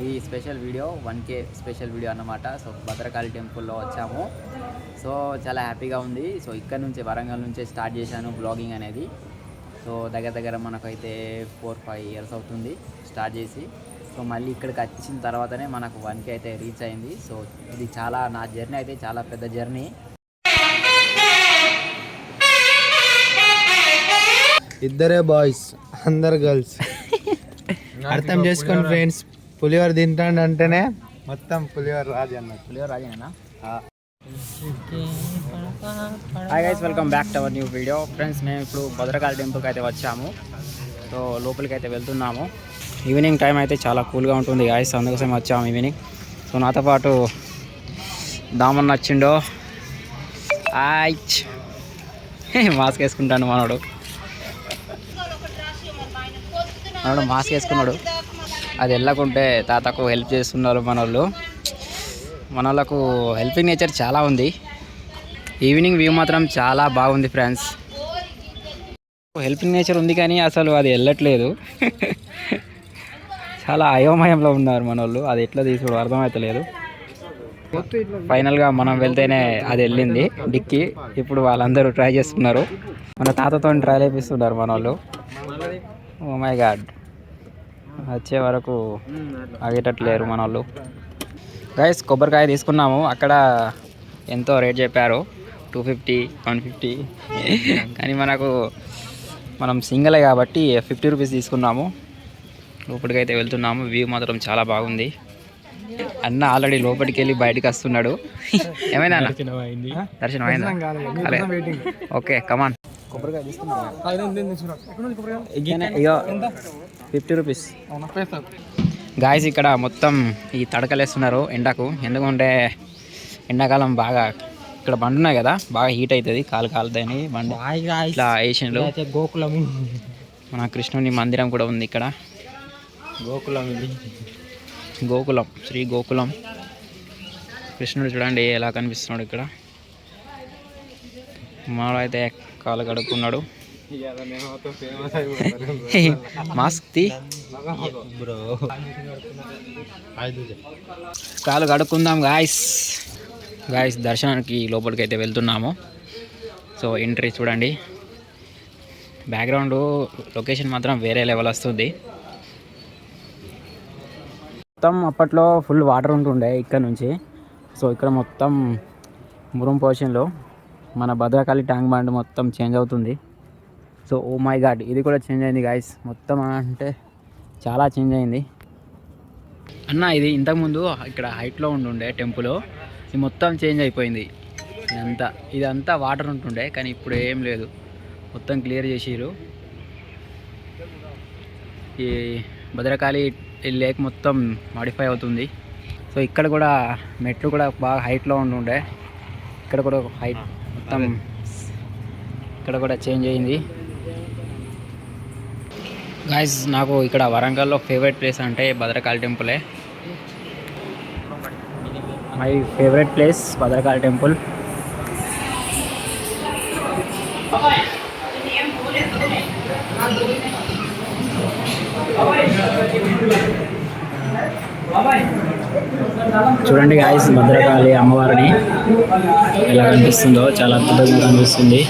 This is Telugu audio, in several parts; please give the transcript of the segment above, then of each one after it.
ఇది special video 1K special video అన్నమాట. సో భద్రకాళి టెంపుల్లో వచ్చాము. సో చాలా హ్యాపీగా ఉంది. సో ఇక్కడ నుంచి వరంగల్ నుంచే స్టార్ట్ చేశాను బ్లాగింగ్ అనేది. సో దగ్గర మనకైతే 4-5 ఇయర్స్ అవుతుంది స్టార్ట్ చేసి. సో మళ్ళీ ఇక్కడికి వచ్చిన తర్వాతనే మనకు 1K అయితే రీచ్ అయింది. సో ఇది చాలా నా జర్నీ అయితే చాలా పెద్ద జర్నీ. ఇద్దరే బాయ్స్, అందరు గర్ల్స్. అర్థం చేసుకోండి ఫ్రెండ్స్. పులిహోర తింటాడు అంటేనే మొత్తం పులిహోర రాజు అన్నట్టు. పులిహోర రాజేనా? Hi guys, welcome back to our new video. Friends, మేము ఇప్పుడు భద్రకాళి టెంపుల్కి అయితే వచ్చాము. సో లోపలికి అయితే వెళ్తున్నాము. ఈవినింగ్ టైం అయితే చాలా కూల్గా ఉంటుంది గాయస్, అందుకోసం వచ్చాము ఈవినింగ్. సో నాతో పాటు దామన్ నచ్చిండో. మాస్క్ వేసుకుంటాను మనోడు మాస్క్ వేసుకున్నాడు. అది వెళ్ళకుంటే తాతకు హెల్ప్ చేస్తున్నారు మన వాళ్ళకు హెల్పింగ్ నేచర్ చాలా ఉంది. ఈవినింగ్ వ్యూ మాత్రం చాలా బాగుంది ఫ్రెండ్స్. హెల్పింగ్ నేచర్ ఉంది కానీ అసలు అది వెళ్ళట్లేదు. చాలా అయోమయంలో ఉన్నారు మన వాళ్ళు. అది ఎట్లా తీసుడు అర్థమవుతలేదు. ఫైనల్గా మనం వెళ్తేనే అది వెళ్ళింది డిక్కి. ఇప్పుడు వాళ్ళందరూ ట్రై చేస్తున్నారు. మన తాతతో ట్రైల్ అయిపిస్తున్నారు మన వాళ్ళు. ఓ మై గాడ్, వచ్చే వరకు ఆగేటట్లేరు మన వాళ్ళు. గైస్, కొబ్బరికాయ తీసుకున్నాము. అక్కడ ఎంతో రేట్ చెప్పారు, 250, 150. కానీ మనం సింగలే కాబట్టి 50 రూపీస్ తీసుకున్నాము. లోపలికైతే వెళ్తున్నాము. వ్యూ మాత్రం చాలా బాగుంది. అన్న ఆల్రెడీ లోపలికి వెళ్ళి బయటకు వస్తున్నాడు. ఏమైనా దర్శనం అయిందా? ఓకే, కమాన్. కొబ్బరికాయ తీసుకున్నాం. 50 రూపీస్. గాయస్, ఇక్కడ మొత్తం ఈ తడకలేస్తున్నారు ఎండకు. ఎందుకంటే ఎండాకాలం బాగా ఇక్కడ బండి ఉన్నాయి కదా, బాగా హీట్ అవుతుంది. కాలుతాయని బండి ఇట్లా వేసిండ్రు. గోకులం, మన కృష్ణుని మందిరం కూడా ఉంది ఇక్కడ. గోకులం, శ్రీ గోకులం కృష్ణుడు చూడండి ఎలా కనిపిస్తున్నాడు ఇక్కడ. మాలో అయితే కాలు కడుక్కున్నాడు. మాస్క్ తీ, కాలు కడుక్కుందాం గాయస్. దర్శనానికి లోపలికి అయితే వెళ్తున్నాము. సో ఎంట్రీ చూడండి. బ్యాక్గ్రౌండ్ లొకేషన్ మాత్రం వేరే లెవెల్ వస్తుంది. మొత్తం అప్పట్లో ఫుల్ వాటర్ ఉంటుండే ఇక్కడ నుంచి. సో ఇక్కడ మొత్తం మురం పోర్షన్లో మన భద్రకాళి ట్యాంక్ బండ్ మొత్తం చేంజ్ అవుతుంది. సో ఓ మై గాడ్, ఇది కూడా చేంజ్ అయింది గాయస్. మొత్తం అంటే చాలా చేంజ్ అయింది అన్న. ఇది ఇంతకుముందు ఇక్కడ హైట్లో ఉంటుండే టెంపుల్, ఇది మొత్తం చేంజ్ అయిపోయింది. ఇదంతా వాటర్ ఉంటుండే, కానీ ఇప్పుడు ఏం లేదు, మొత్తం క్లియర్ చేసిరు. ఈ భద్రకాళి లేక్ మొత్తం మాడిఫై అవుతుంది. సో ఇక్కడ కూడా మెట్లు కూడా బాగా హైట్లో ఉంటుండే, ఇక్కడ కూడా హైట్ మొత్తం ఇక్కడ కూడా చేంజ్ అయింది. గాయస్, నాకు ఇక్కడ వరంగల్లో ఫేవరెట్ ప్లేస్ అంటే భద్రకాళి టెంపులే. My favourite place Bhadrakali temple. చూడండి గాయస్, భద్రకాళి అమ్మవారిని ఎలా కనిపిస్తుందో, చాలా అద్భుతంగా కనిపిస్తుంది.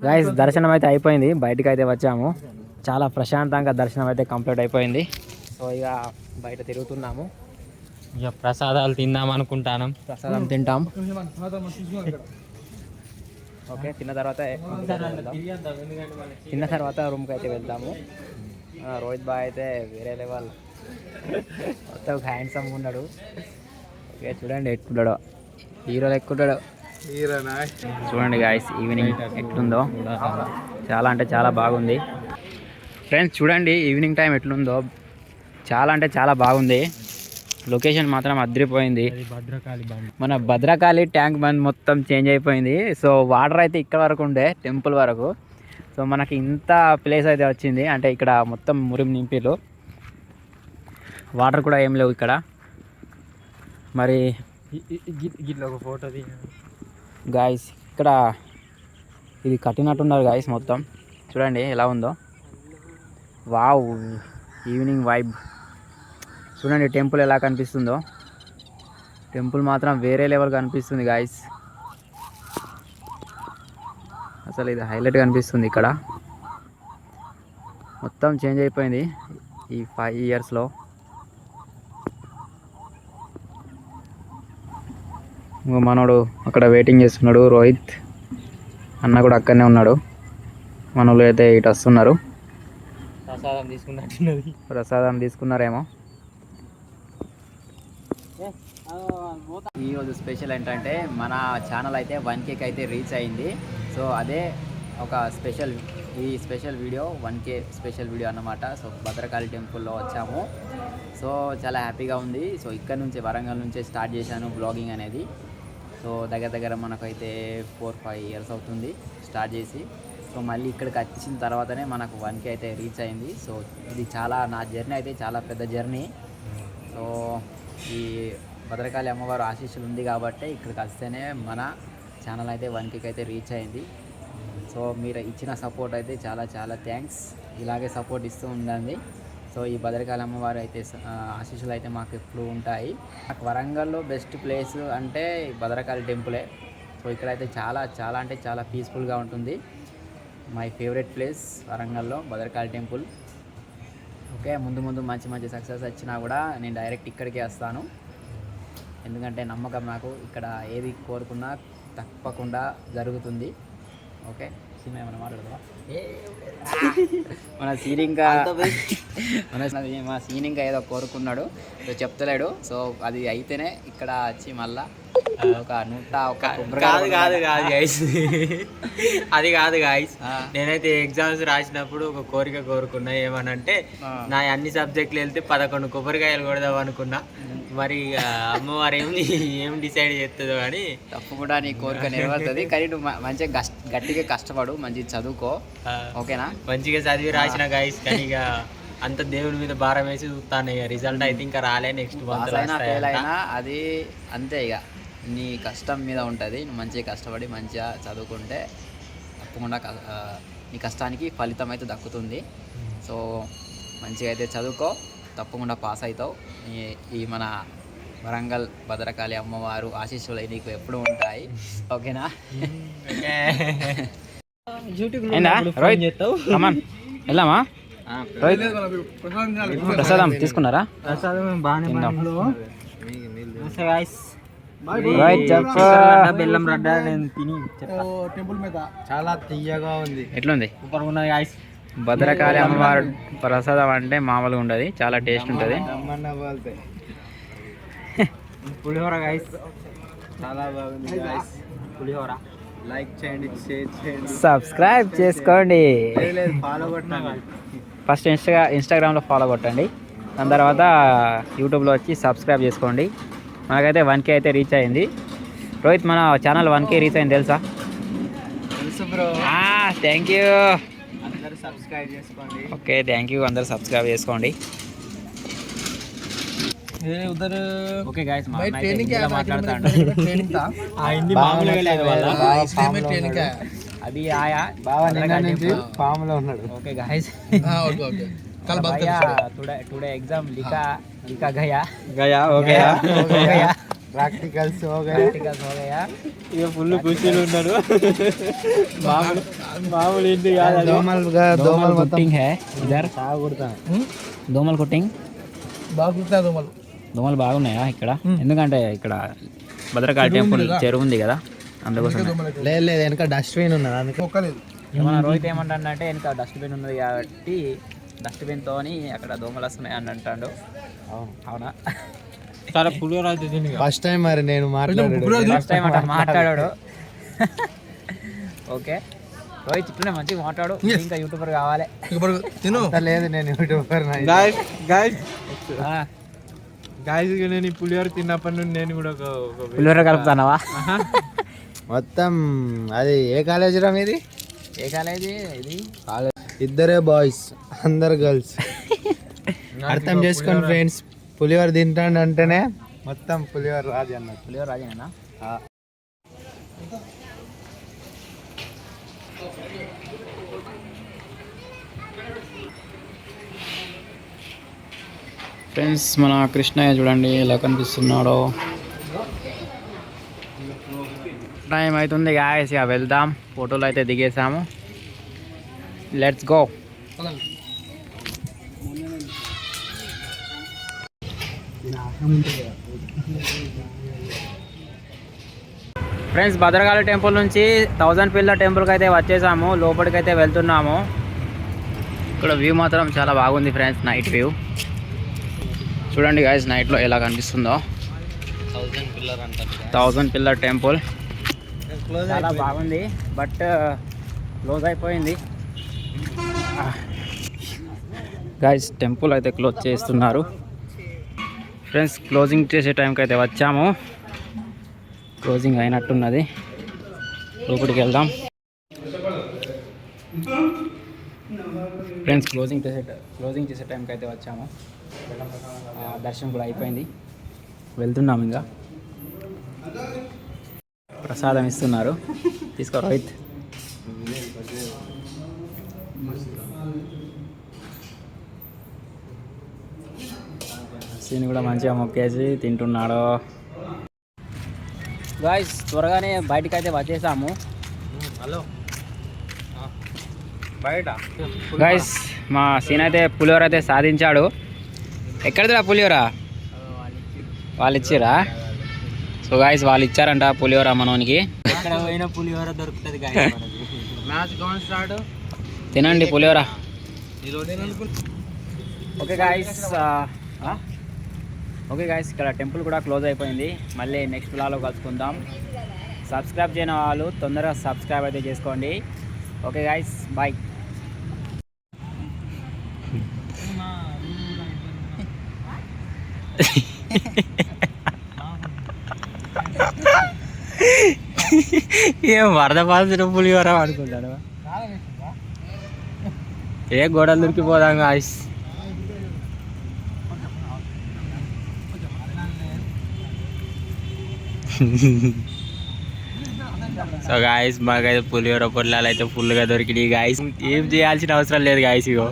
గాయస్ దర్శనం అయితే అయిపోయింది, బయటకు అయితే వచ్చాము. చాలా ప్రశాంతంగా దర్శనం అయితే కంప్లీట్ అయిపోయింది. సో ఇక బయట తిరుగుతున్నాము, ఇక ప్రసాదాలు తిందాం అనుకుంటాను. ప్రసాదం తింటాం. ఓకే, తిన్న తర్వాత రూమ్కి అయితే వెళ్తాము. రోహిత్ బాయ్ అయితే వేరే లెవెల్, మొత్తం హ్యాండ్సమ్ ఉన్నాడు. ఓకే, చూడండి ఎట్లున్నాడో, హీరోలు ఎక్కుంటాడు. చూడండి గాయస్ ఈవినింగ్ ఎట్లుందో, చాలా అంటే చాలా బాగుంది. ఫ్రెండ్స్ చూడండి ఈవినింగ్ టైం ఎట్లుందో, చాలా అంటే చాలా బాగుంది. లొకేషన్ మాత్రం అదిరిపోయింది. మన భద్రకాళి ట్యాంక్ బండ్ మొత్తం చేంజ్ అయిపోయింది. సో వాటర్ అయితే ఇక్కడ వరకు ఉండే, టెంపుల్ వరకు. సో మనకి ఇంత ప్లేస్ అయితే వచ్చింది, అంటే ఇక్కడ మొత్తం మురిం నింపిలు, వాటర్ కూడా ఏం లేవు ఇక్కడ. మరి గిట్ల ఒక ఫోటో గాయస్ ఇక్కడ ఇది కట్టినట్టున్నారు గాయస్, మొత్తం చూడండి ఎలా ఉందో. వావ్, ఈవినింగ్ వైబ్ చూడండి, టెంపుల్ ఎలా కనిపిస్తుందో. టెంపుల్ మాత్రం వేరే లెవెల్ కనిపిస్తుంది గాయస్, అసలు ఇది హైలైట్ కనిపిస్తుంది. ఇక్కడ మొత్తం చేంజ్ అయిపోయింది ఈ 5 yearsలో. మనోడు అక్కడ వెయిటింగ్ చేస్తున్నాడు, రోహిత్ అన్న కూడా అక్కడనే ఉన్నాడు. మనోళ్ళు అయితే ఇటు వస్తున్నారు, ప్రసాదం తీసుకున్నారేమో. ఈరోజు స్పెషల్ ఏంటంటే మన ఛానల్ అయితే 1K అయితే రీచ్ అయింది. సో అదే ఒక స్పెషల్, ఈ special video 1K special video అన్నమాట. సో భద్రకాళి టెంపుల్లో వచ్చాము. సో చాలా హ్యాపీగా ఉంది. సో ఇక్కడ నుంచి వరంగల్ నుంచే స్టార్ట్ చేశాను బ్లాగింగ్ అనేది. సో దగ్గర మనకైతే 4-5 years అవుతుంది స్టార్ట్ చేసి. సో మళ్ళీ ఇక్కడికి వచ్చిన తర్వాతనే మనకు 1K అయితే రీచ్ అయింది. సో ఇది చాలా, నా జర్నీ అయితే చాలా పెద్ద జర్నీ. సో ఈ భద్రకాళి అమ్మవారు ఆశీస్సులు ఉంది కాబట్టి ఇక్కడికి వస్తేనే మన ఛానల్ అయితే 1K అయితే రీచ్ అయింది. సో మీరు ఇచ్చిన సపోర్ట్ అయితే చాలా చాలా థ్యాంక్స్, ఇలాగే సపోర్ట్ ఇస్తూ ఉండండి. సో ఈ భద్రకాళి అమ్మవారు అయితే ఆశీస్సులు అయితే మాకు ఎప్పుడు ఉంటాయి. నాకు వరంగల్లో బెస్ట్ ప్లేస్ అంటే భద్రకాళి టెంపులే. సో ఇక్కడైతే చాలా చాలా అంటే చాలా పీస్ఫుల్గా ఉంటుంది. మై ఫేవరెట్ ప్లేస్ వరంగల్లో భద్రకాళి టెంపుల్. ఓకే, ముందు మంచి సక్సెస్ వచ్చినా కూడా నేను డైరెక్ట్ ఇక్కడికే వస్తాను, ఎందుకంటే నమ్మకం నాకు. ఇక్కడ ఏది కోరుకున్నా తప్పకుండా జరుగుతుంది. ఓకే, సినిమా ఏమైనా మాట్లాడదామా? మన సీన్ ఇంకా ఏదో కోరుకున్నాడు, సో చెప్తలేడు. సో అది అయితేనే ఇక్కడ వచ్చి మళ్ళా ఒక 101 కాదు గాయస్, అది కాదు గాయస్. నేనైతే ఎగ్జామ్స్ రాసినప్పుడు ఒక కోరిక కోరుకున్నా, ఏమనంటే నా అన్ని సబ్జెక్టులు వెళ్తే 11 కొబ్బరికాయలు కొడదాం అనుకున్నా. మరి అమ్మవారు ఏం డిసైడ్ చేస్తుందో కానీ తప్పకుండా నీ కోరిక నెరవేరుతుంది. కానీ నువ్వు మంచిగా గట్టిగా కష్టపడు, మంచిగా చదువుకో, ఓకేనా? మంచిగా చదివి రాసిన గాయస్, కానీ ఇక అంత దేవుడి మీద భారం వేసి చూస్తాను. ఇక రిజల్ట్ అయితే ఇంకా రాలే, నెక్స్ట్ మంత్ ఫెయిల్ అయినా అది అంతే, ఇక నీ కష్టం మీద ఉంటుంది. నువ్వు మంచిగా కష్టపడి మంచిగా చదువుకుంటే తప్పకుండా నీ కష్టానికి ఫలితం అయితే దక్కుతుంది. సో మంచిగా అయితే చదువుకో, తప్పకుండా పాస్ అవుతావు. ఈ మన వరంగల్ భద్రకాళి అమ్మవారు ఆశీస్సులు నీకు ఎప్పుడు ఉంటాయి, ఓకేనా? వెళ్దామా? ప్రసాదం తీసుకున్నారా? బెల్లం రడ్డ నేను తిని టెంపుల్ మీద చాలా తీయగా ఉంది. ఎట్లుంది? భద్రకాళి అమ్మవారు ప్రసాదం అంటే మామూలుగా ఉండదు, చాలా టేస్ట్ ఉంటుంది. పులిహోర గాయస్, చాలా బాగుంది గాయస్. పులిహోర లైక్ చేయండి, షేర్ చేయండి, సబ్స్క్రైబ్ చేసుకోండి. ఫాలో కొట్టండి. ఫస్ట్ ఇన్స్టాగ్రామ్లో ఫాలో కొట్టండి, దాని తర్వాత యూట్యూబ్లో వచ్చి సబ్స్క్రైబ్ చేసుకోండి. మనకైతే 1K అయితే రీచ్ అయింది. రోహిత్, మన ఛానల్ 1K రీచ్ అయింది తెలుసా? తెలుసు బ్రో. థ్యాంక్ యూ, అందరూ సబ్స్క్రైబ్ చేసుకోండి. ఓకే, థ్యాంక్ యూ, అందరూ సబ్స్క్రైబ్ చేసుకోండి. ఓకే గాయ్స్, మాట్లాడతాడు అది ఆయా ఫామ్లో ఉన్నాడు. ఓకే గాయ్స్, టుడే ఎగ్జామ్ లిఖా గయా ఓకే. ప్రాక్టికల్స్ ఇక ఫుల్ ఖుషీలు ఉన్నారు. మామూలు ఇంటి కాదు. దోమలు కుట్టింగ్ హే ఇదర్ దోమలు కుట్టింగ్ బాగుంటా దోమలు. దోమలు బాగున్నాయా ఇక్కడ? ఎందుకంటే ఇక్కడ భద్రకాళి టెంపుల్ చెరువు ఉంది కదా, అందుకోసం. లేదు లేదు, వెనక డస్ట్బిన్ ఉన్నది అందుకే ఒక్కలేదు. మన రోహిత్ ఏమంటాడంటే వెనక డస్ట్బిన్ ఉన్నది కాబట్టి డస్ట్బిన్తో అక్కడ దోమలు వస్తున్నాయి అని అంటాడు. అవునా? చాలా పులిహోర అయితే తిని. ఫస్ట్ టైం మరి నేను ఫస్ట్ టైం అట్లా మాట్లాడాడు. ఓకే రోహిత్ ఇట్లనే మంచిగా మాట్లాడు, ఇంకా యూట్యూబర్ కావాలి. లేదు నేను యూట్యూబర్. గాయస్ నేను ఈ పులిహోర తిన్నప్పటి నుండి నేను కూడా ఒక పులిహోర కలుపుతానవా? మొత్తం అది ఏ కాలేజ్ రా మీది? ఏ కాలేజీ ఇది? ఇద్దరే బాయ్స్, అందరు గర్ల్స్. అర్థం చేసుకోండి ఫ్రెండ్స్, పులిహోర తింటాడు అంటేనే మొత్తం పులిహోర రాజు అన్నట్టు. పులిహోర రాజేనా? ఫ్రెండ్స్ మన కృష్ణయ్య చూడండి ఎలా కనిపిస్తున్నాడో. టైం అవుతుంది గాయస్, ఇక వెళ్దాం. ఫోటోలు అయితే దిగేసాము. Let's go. Friends Bhadrakali temple నుంచి 1000 పిల్లర్ టెంపుల్కి అయితే వచ్చేసాము. లోపలికి అయితే వెళ్తున్నాము. ఇక్కడ వ్యూ మాత్రం చాలా బాగుంది ఫ్రెండ్స్, నైట్ వ్యూ చూడండి గాయస్, నైట్లో ఎలా కనిపిస్తుందో. 1000 పిల్లర్ టెంపుల్ చాలా బాగుంది, బట్ క్లోజ్ అయిపోయింది గాయస్. టెంపుల్ అయితే క్లోజ్ చేస్తున్నారు ఫ్రెండ్స్. క్లోజింగ్ చేసే టైంకి అయితే వచ్చాము. క్లోజింగ్ అయినట్టున్నది, లోపలికి వెళ్దాం ఫ్రెండ్స్. క్లోజింగ్ చేసే టైంకి అయితే వచ్చాము. దర్శనం కూడా అయిపోయింది, వెళ్తున్నాము. ఇంకా ప్రసాదం ఇస్తున్నారు, తీసుకో రోహిత్. సీన్ కూడా మంచిగా మొక్కేసి తింటున్నాడు. గాయ్స్ త్వరగానే బయటకు అయితే వచ్చేసాము. హలో బయట గాయ్స్ మా సీన్ అయితే పులిహోర అయితే సాధించాడు. ఎక్కడిదిరా పులిహోర? వాళ్ళు ఇచ్చిరా? సో గాయ్స్ వాళ్ళు ఇచ్చారంట పులిహోర మనోనికి. ఎక్కడ పోయినా పులిహోర దొరుకుతుంది. తినండి పులిహోర. ఓకే గాయ్స్ ఇక్కడ టెంపుల్ కూడా క్లోజ్ అయిపోయింది. మళ్ళీ నెక్స్ట్ వ్లాగ్లో కలుసుకుందాం. సబ్స్క్రైబ్ చేయని వాళ్ళు తొందరగా సబ్స్క్రైబ్ అయితే చేసుకోండి. Okay guys, bye. ఏం వరద పాల్సిన పులిహోర అనుకుంటాడు. ఏ గోడలు దొరికిపోదాం గాయ్స్. సో గాయస్ మాకైతే పులిహోర పొట్లాలు అయితే ఫుల్గా దొరికినాయి గాయస్. ఏం చేయాల్సిన అవసరం లేదు గాయస్. ఇగో